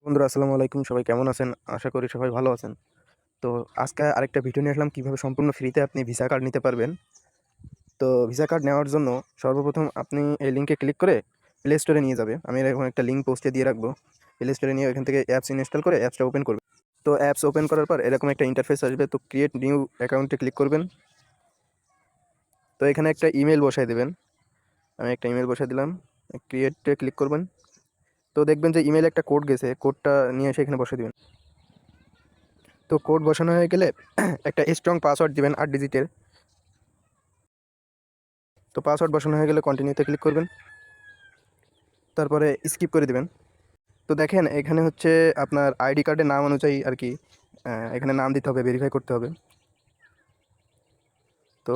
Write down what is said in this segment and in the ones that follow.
বন্ধুরা আসসালামু আলাইকুম, সবাই কেমন আছেন? আশা করি সবাই ভালো আছেন। তো আজকে আরেকটা ভিডিও নিয়ে আসলাম কিভাবে সম্পূর্ণ ফ্রিতে আপনি ভিসা কার্ড নিতে পারবেন। তো ভিসা কার্ড নেওয়ার জন্য সর্বপ্রথম আপনি এই লিঙ্কে ক্লিক করে প্লে স্টোরে নিয়ে যাবে। আমি এরকম একটা লিঙ্ক পোস্টে দিয়ে রাখবো। প্লে স্টোরে নিয়ে এখান থেকে অ্যাপস ইনস্টল করে অ্যাপসটা ওপেন করবেন। তো অ্যাপস ওপেন করার পর এরকম একটা ইন্টারফেস আসবে। তো ক্রিয়েট নিউ অ্যাকাউন্টে ক্লিক করবেন। তো এখানে একটা ইমেল বসায় দেবেন। আমি একটা ইমেল বসায় দিলাম। ক্রিয়েটে ক্লিক করবেন। তো দেখবেন যে ইমেলে একটা কোড গেছে, কোডটা নিয়ে এসে এখানে বসিয়ে দিবেন। তো কোড বসানো হয়ে গেলে একটা স্ট্রং পাসওয়ার্ড দিবেন 8 ডিজিটের। তো পাসওয়ার্ড বসানো হয়ে গেলে কন্টিনিউতে ক্লিক করবেন, তারপরে স্কিপ করে দিবেন। তো দেখেন এখানে হচ্ছে আপনার আইডি কার্ডের নাম অনুযায়ী আর কি এখানে নাম দিতে হবে, ভেরিফাই করতে হবে। তো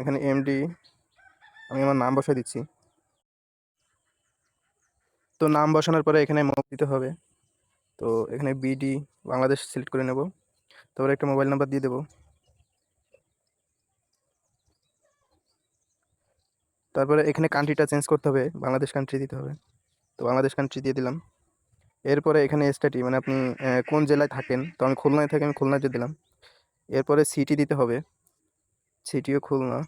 এখানে এমডি আমি আমার নাম বসাই দিচ্ছি। তো নাম বসানোর পরে এখানে দিতে হবে। তো এখানে বিডি বাংলাদেশ সিলেক্ট করে নেব, তারপরে একটা মোবাইল নাম্বার দিয়ে দেবো। তারপরে এখানে কান্ট্রিটা চেঞ্জ করতে হবে, বাংলাদেশ কান্ট্রি দিতে হবে। তো বাংলাদেশ কান্ট্রি দিয়ে দিলাম। এরপরে এখানে স্টেটই মানে আপনি কোন জেলায় থাকেন, তো আমি খুলনায় থাকি, আমি খুলনাতে দিলাম। এরপরে সিটি দিতে হবে, সিটিও খুলনা।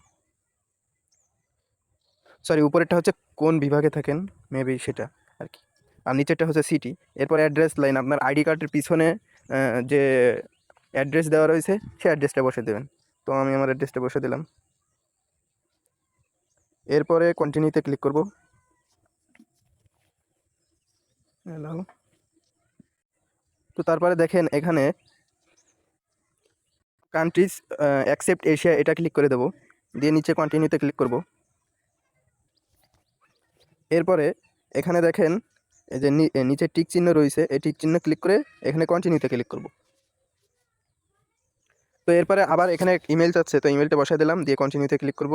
সরি, উপরেরটা হচ্ছে কোন বিভাগে থাকেন, মেবি সেটা আর কি। আর নিচেরটা হচ্ছে সিটি। এরপর অ্যাড্রেস লাইন, আপনার আইডি কার্ডের পিছনে যে অ্যাড্রেস দেওয়া রয়েছে সেই অ্যাড্রেসটা বসে দেবেন। তো আমি আমার অ্যাড্রেসটা বসে দিলাম। এরপরে কন্টিনিউতে ক্লিক করব। হ্যালো। তো তারপরে দেখেন এখানে কান্ট্রিজ অ্যাকসেপ্ট এশিয়া, এটা ক্লিক করে দেবো। দিয়ে নিচে কন্টিনিউতে ক্লিক করব। এরপরে এখানে দেখেন এই যে নিচে টিক চিহ্ন রয়েছে, এই টিক চিহ্ন ক্লিক করে এখানে কন্টিনিউতে ক্লিক করব। তো এরপরে আবার এখানে ইমেল চাচ্ছে, তো ইমেলটা বসায় দিলাম, দিয়ে কন্টিনিউতে ক্লিক করব।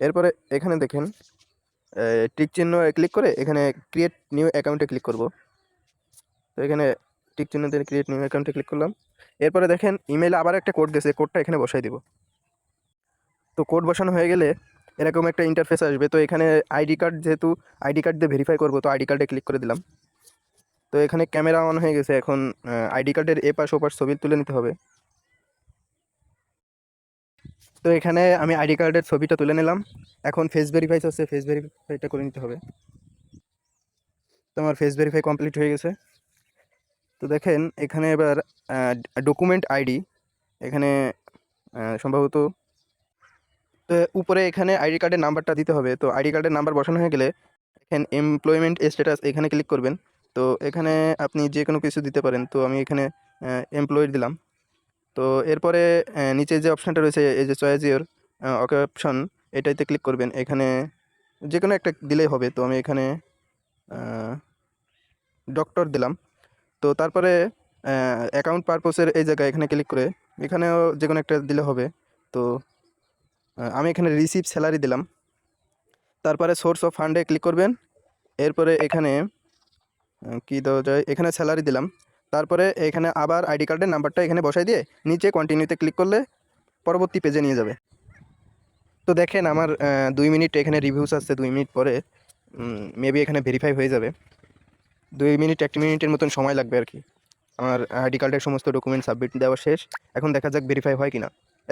এরপরে এখানে দেখেন টিক চিহ্ন ক্লিক করে এখানে ক্রিয়েট নিউ অ্যাকাউন্টে ক্লিক করব। তো এখানে টিক চিহ্ন দিয়ে ক্রিয়েট নিউ অ্যাকাউন্টে ক্লিক করলাম। এরপরে দেখেন ইমেলে আবার একটা কোড গেছে, কোডটা এখানে বসাই দিব। তো কোড বসানো হয়ে গেলে এরকম একটা ইন্টারফেস আসবে। তো এখানে আইডি কার্ড, যেহেতু আইডি কার্ড দিয়ে ভেরিফাই করবো, তো আইডি কার্ডে ক্লিক করে দিলাম। তো এখানে ক্যামেরা অন হয়ে গেছে। এখন আইডি কার্ডের এপাশ ওপাশ ছবি তুলে নিতে হবে। তো এখানে আমি আইডি কার্ডের ছবিটা তুলে নিলাম। এখন ফেস ভেরিফাই আছে, ফেস ভেরিফাইটা করে নিতে হবে। তো আমার ফেস ভেরিফাই কমপ্লিট হয়ে গেছে। তো দেখেন এখানে এবার ডকুমেন্ট আইডি, এখানে সম্ভবত তো উপরে এখানে আইডি কার্ডের নাম্বারটা দিতে হবে। তো আইডি কার্ডের নাম্বার বসানো হয়ে গেলে এখানে এমপ্লয়মেন্ট স্ট্যাটাস এখানে ক্লিক করবেন। তো এখানে আপনি যে কোনো কিছু দিতে পারেন। তো আমি এখানে এমপ্লয়ি দিলাম। তো এরপরে নিচে যে অপশানটা রয়েছে, এই যে চয়েস ইওর অপশন, এটাতে ক্লিক করবেন। এখানে যে কোনো একটা দিলেই হবে। তো আমি এখানে ডক্টর দিলাম। তো তারপরে অ্যাকাউন্ট পারপোসের এই জায়গায় এখানে ক্লিক করে এখানেও যে কোনো একটা দিলে হবে। তো আমি এখানে রিসিভ স্যালারি দিলাম। তারপরে সোর্স অফ ফান্ডে ক্লিক করবেন। এরপরে এখানে কি দেওয়া যায়, এখানে স্যালারি দিলাম। তারপরে এখানে আবার আইডি কার্ডের নাম্বারটা এখানে বসাই দিয়ে নিচে কন্টিনিউতে ক্লিক করলে পরবর্তী পেজে নিয়ে যাবে। তো দেখেন আমার 2 মিনিট এখানে রিভিউস আসছে, 2 মিনিট পরে মেবি এখানে ভেরিফাই হয়ে যাবে। 2 মিনিট 1 মিনিটের মতন সময় লাগবে আর কি। আমার আইডি কার্ডের সমস্ত ডকুমেন্ট সাবমিট দেওয়া শেষ। এখন দেখা যাক ভেরিফাই হয় কিনা।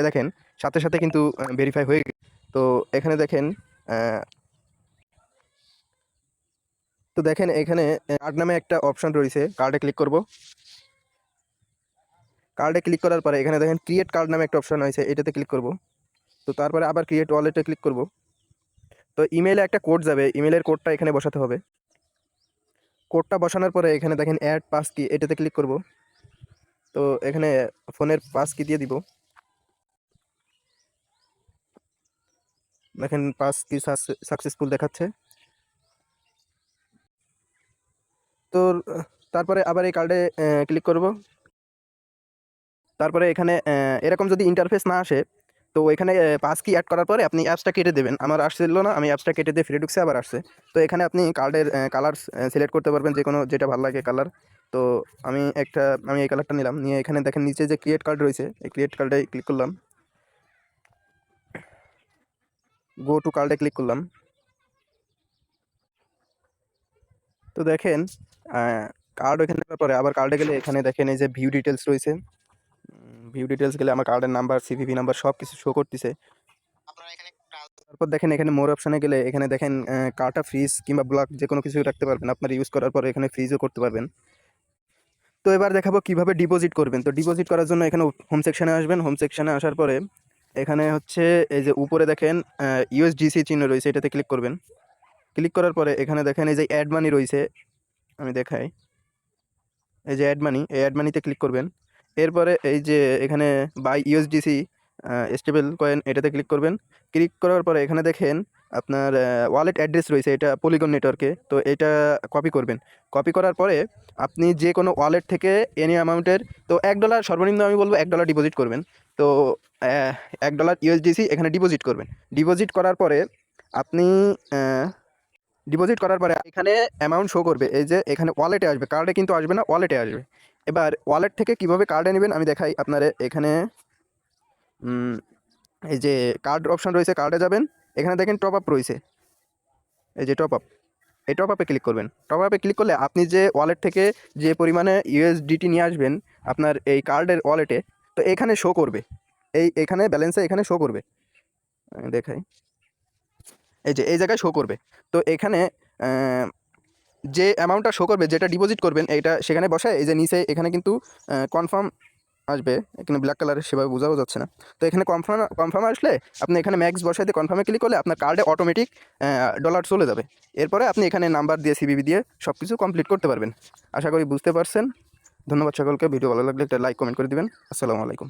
দেখেন সাথে সাথে কিন্তু ভেরিফাই হয়ে গেছে। তো এখানে দেখেন তো দেখেন এখানে কার্ড নামে একটা অপশন রয়েছে, কার্ডে ক্লিক করব। কার্ডে ক্লিক করার পরে এখানে দেখেন ক্রিয়েট কার্ড নামে একটা অপশন আছে, এটাতে ক্লিক করব। তো তারপরে আবার ক্রিয়েট ওয়ালেটে ক্লিক করব। তো ইমেলে একটা কোড যাবে, ইমেলের কোডটা এখানে বসাতে হবে। কোডটা বসানোর পরে এখানে দেখেন অ্যাড পাস কি, এটাতে ক্লিক করব। তো এখানে ফোনের পাস কি দিয়ে দিব। দেখেন পাস কি সাকসেসফুল দেখাচ্ছে। তো তারপরে আবার এই কার্ডে ক্লিক করব। তারপরে এখানে এরকম যদি ইন্টারফেস না আসে, তো এখানে পাস কি অ্যাড করার পরে আপনি অ্যাপসটা কেটে দেবেন। আমার আসছিল না, আমি অ্যাপসটা কেটে দিয়ে ফিরে ঢুকছে, আবার আসছে। তো এখানে আপনি কার্ডের কালার সিলেক্ট করতে পারবেন, যে কোনো যেটা ভালো লাগে কালার। তো আমি এই কালারটা নিলাম। নিয়ে এখানে দেখেন নিচে যে ক্রিয়েট কার্ড রয়েছে, এই ক্রিয়েট কার্ডে ক্লিক করলাম। গো টু কার্ডে ক্লিক করলাম। তো দেখেন কার্ড ওইখানে দেওয়ার পরে আবার কার্ডে গেলে এখানে দেখেন এই যে ভিউ ডিটেলস রয়েছে। ভিউ ডিটেলস গেলে আমার কার্ডের নাম্বার, সিভিভি নাম্বার সব কিছু শো করতেছে। তারপর দেখেন এখানে মোর অপশনে গেলে এখানে দেখেন কার্ডটা ফ্রিজ কিংবা ব্লক যে কোনো কিছু রাখতে পারবেন, আপনার ইউজ করার পরে এখানে ফ্রিজও করতে পারবেন। তো এবার দেখাবো কিভাবে ডিপোজিট করবেন। তো ডিপোজিট করার জন্য এখানে হোম সেকশনে আসবেন। হোম সেকশনে আসার পরে এখানে হচ্ছে এই যে উপরে দেখেন ইউএসডিসি চিহ্ন রয়েছে, এটাতে ক্লিক করবেন। ক্লিক করার পরে এখানে দেখেন এই যে অ্যাড মানি রয়েছে, আমি দেখাই, এই যে অ্যাড মানি, এই অ্যাড মানিতে ক্লিক করবেন। এরপরে এই যে এখানে বাই ইউএসডিসি স্টেবল কয়েন, এটাতে ক্লিক করবেন। ক্লিক করার পরে এখানে দেখেন আপনার ওয়ালেট অ্যাড্রেস রয়েছে, এটা পলিগন নেটওয়ার্কে, তো এটা কপি করবেন। কপি করার পরে আপনি যে কোনো ওয়ালেট থেকে এনি অ্যামাউন্টের, তো $1 সর্বনিম্ন আমি বলবো $1 ডিপোজিট করবেন। তো $1 ইউএসডিসি এখানে ডিপোজিট করবেন। ডিপোজিট করার পরে আপনি ডিপোজিট করার পরে এখানে অ্যামাউন্ট শো করবে, এই যে এখানে ওয়ালেটে আসবে, কার্ডে কিন্তু আসবে না, ওয়ালেটে আসবে। এবার ওয়ালেট থেকে কিভাবে কার্ডে নেবেন আমি দেখাই আপনারে। এখানে এই যে কার্ড অপশন রয়েছে, কার্ডে যাবেন, এখানে দেখেন টপ আপ রয়েছে, এই যে টপ আপ, এই টপ আপে ক্লিক করবেন। টপ আপে ক্লিক করলে আপনি যে ওয়ালেট থেকে যে পরিমাণে ইউএসডিটি নিয়ে আসবেন আপনার এই কার্ডের ওয়ালেটে, তো এখানে শো করবে, এখানে ব্যালেন্সে এখানে শো করবে, আমি দেখাই, এই যে এই জায়গায় শো করবে। তো এখানে যে অ্যামাউন্টটা শো করবে, যেটা ডিপোজিট করবেন, এইটা সেখানে বসায় এই যে নিচে এখানে কিন্তু কনফার্ম আসবে, এখানে ব্ল্যাক কালারের সেভাবে বোঝাও যাচ্ছে না। তো এখানে কনফার্ম আসলে আপনি এখানে ম্যাক্স বসাই দিয়ে কনফার্মে ক্লিক করলে আপনার কার্ডে অটোমেটিক ডলার চলে যাবে। এরপরে আপনি এখানে নাম্বার দিয়ে সিভিভি দিয়ে সব কিছু কমপ্লিট করতে পারবেন। আশা করি বুঝতে পারছেন। ধন্যবাদ সকলকে। ভিডিও ভালো লাগলে একটা লাইক কমেন্ট করে দিবেন। আসসালামু আলাইকুম।